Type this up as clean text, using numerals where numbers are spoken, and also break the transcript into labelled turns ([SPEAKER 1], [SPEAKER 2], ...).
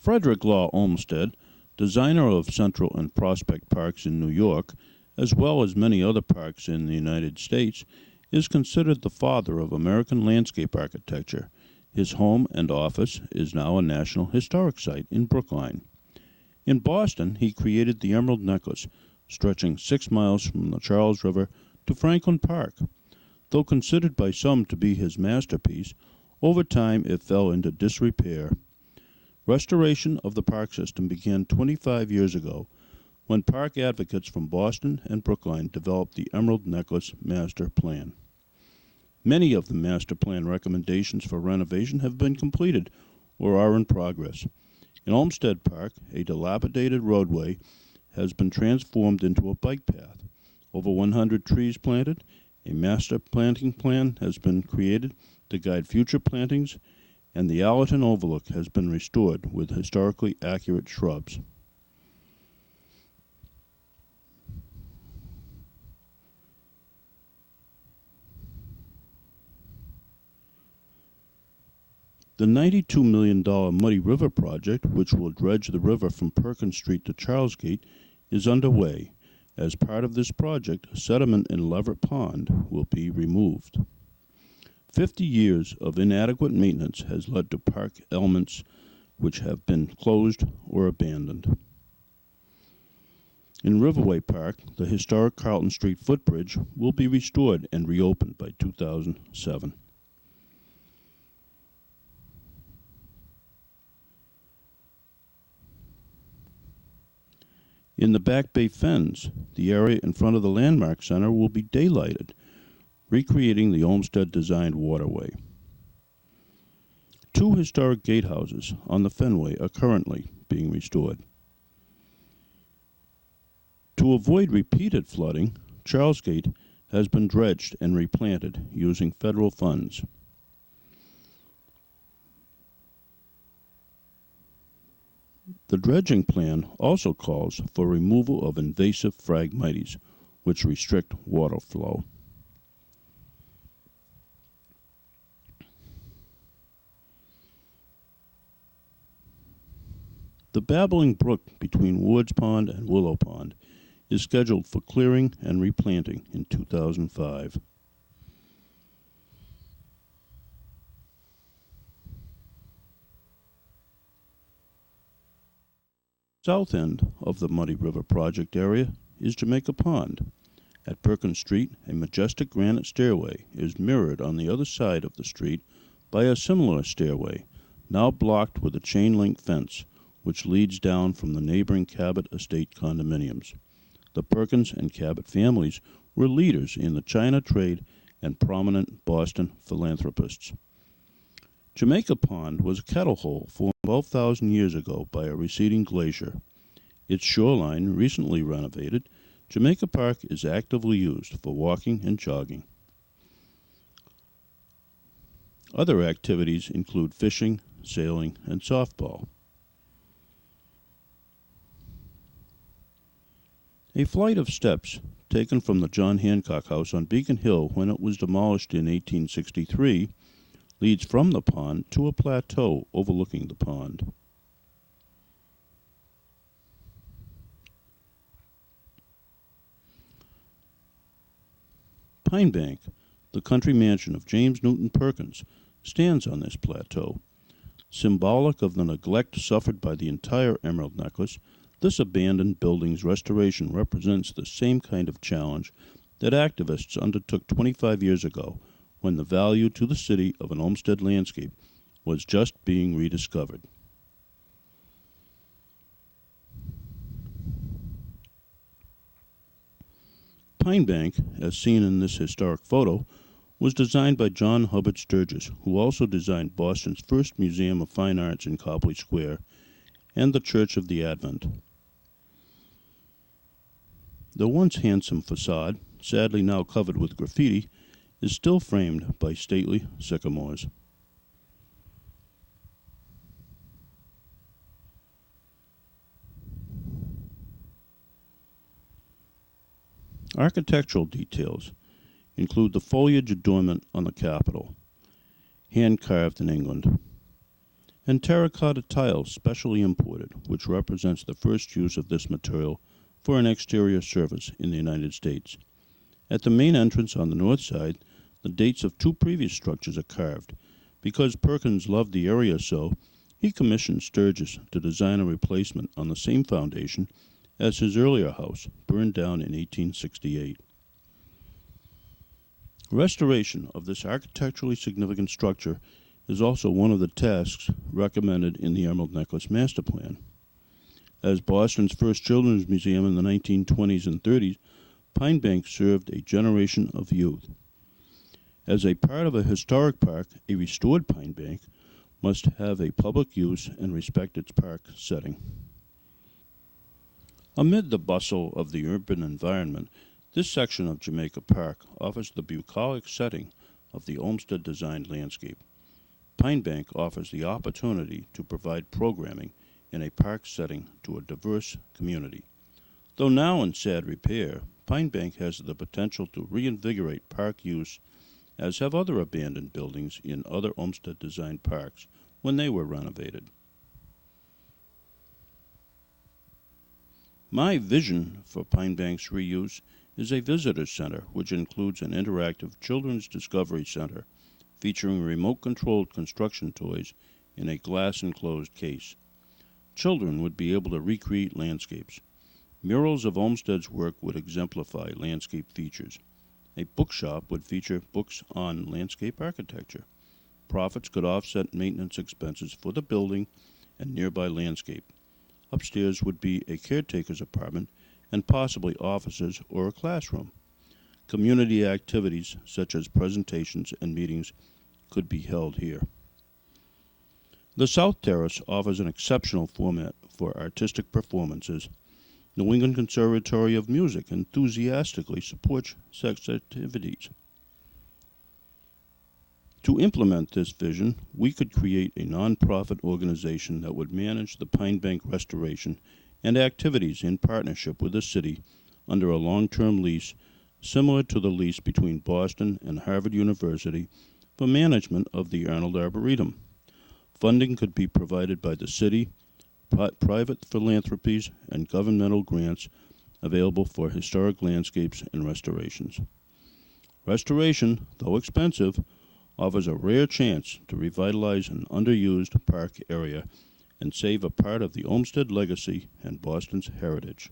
[SPEAKER 1] Frederick Law Olmsted, designer of Central and Prospect Parks in New York, as well as many other parks in the United States, is considered the father of American landscape architecture. His home and office is now a National Historic Site in Brookline. In Boston, he created the Emerald Necklace, stretching 6 miles from the Charles River to Franklin Park. Though considered by some to be his masterpiece, over time it fell into disrepair. Restoration of the park system began 25 years ago, when park advocates from Boston and Brookline developed the Emerald Necklace Master Plan. Many of the master plan recommendations for renovation have been completed or are in progress. In Olmsted Park, a dilapidated roadway has been transformed into a bike path. Over 100 trees planted, a master planting plan has been created to guide future plantings, and the Allerton Overlook has been restored with historically accurate shrubs. The $92 million Muddy River project, which will dredge the river from Perkins Street to Charlesgate, is underway. As part of this project, sediment in Leverett Pond will be removed. 50 years of inadequate maintenance has led to park elements which have been closed or abandoned. In Riverway Park, the historic Carlton Street footbridge will be restored and reopened by 2007. In the Back Bay Fens, the area in front of the Landmark Center will be daylighted, recreating the Olmsted-designed waterway. 2 historic gatehouses on the Fenway are currently being restored. To avoid repeated flooding, Charlesgate has been dredged and replanted using federal funds. The dredging plan also calls for removal of invasive phragmites, which restrict water flow. The babbling brook between Ward's Pond and Willow Pond is scheduled for clearing and replanting in 2005. South end of the Muddy River project area is Jamaica Pond. At Perkins Street, a majestic granite stairway is mirrored on the other side of the street by a similar stairway, now blocked with a chain-link fence, which leads down from the neighboring Cabot Estate condominiums. The Perkins and Cabot families were leaders in the China trade and prominent Boston philanthropists. Jamaica Pond was a kettle hole formed 12,000 years ago by a receding glacier. Its shoreline, recently renovated, Jamaica Park is actively used for walking and jogging. Other activities include fishing, sailing, and softball. A flight of steps taken from the John Hancock House on Beacon Hill when it was demolished in 1863 leads from the pond to a plateau overlooking the pond. Pinebank, the country mansion of James Newton Perkins, stands on this plateau. Symbolic of the neglect suffered by the entire Emerald Necklace, this abandoned building's restoration represents the same kind of challenge that activists undertook 25 years ago, when the value to the city of an Olmsted landscape was just being rediscovered. Pinebank, as seen in this historic photo, was designed by John Hubbard Sturgis, who also designed Boston's first Museum of Fine Arts in Copley Square and the Church of the Advent. The once handsome facade, sadly now covered with graffiti, is still framed by stately sycamores. Architectural details include the foliage adornment on the Capitol, hand-carved in England. and terracotta tiles specially imported, which represents the first use of this material for an exterior surface in the United States. At the main entrance on the north side, the dates of two previous structures are carved. Because Perkins loved the area so, he commissioned Sturgis to design a replacement on the same foundation as his earlier house, burned down in 1868. Restoration of this architecturally significant structure is also one of the tasks recommended in the Emerald Necklace Master Plan. As Boston's first children's museum in the 1920s and 30s, Pinebank served a generation of youth. As a part of a historic park, a restored Pinebank must have a public use and respect its park setting. Amid the bustle of the urban environment, this section of Jamaica Park offers the bucolic setting of the Olmsted-designed landscape. Pinebank offers the opportunity to provide programming in a park setting to a diverse community. Though now in sad repair, Pinebank has the potential to reinvigorate park use, as have other abandoned buildings in other Olmsted-designed parks when they were renovated. My vision for Pinebank's reuse is a visitor center, which includes an interactive children's discovery center featuring remote-controlled construction toys in a glass-enclosed case. Children would be able to recreate landscapes. Murals of Olmsted's work would exemplify landscape features. A bookshop would feature books on landscape architecture. Profits could offset maintenance expenses for the building and nearby landscape. Upstairs would be a caretaker's apartment and possibly offices or a classroom. Community activities such as presentations and meetings could be held here. The South Terrace offers an exceptional format for artistic performances. New England Conservatory of Music enthusiastically supports such activities. To implement this vision, we could create a nonprofit organization that would manage the Pinebank restoration and activities in partnership with the city under a long-term lease similar to the lease between Boston and Harvard University for management of the Arnold Arboretum. Funding could be provided by the city, private philanthropies, and governmental grants available for historic landscapes and restorations. Restoration, though expensive, offers a rare chance to revitalize an underused park area and save a part of the Olmsted legacy and Boston's heritage.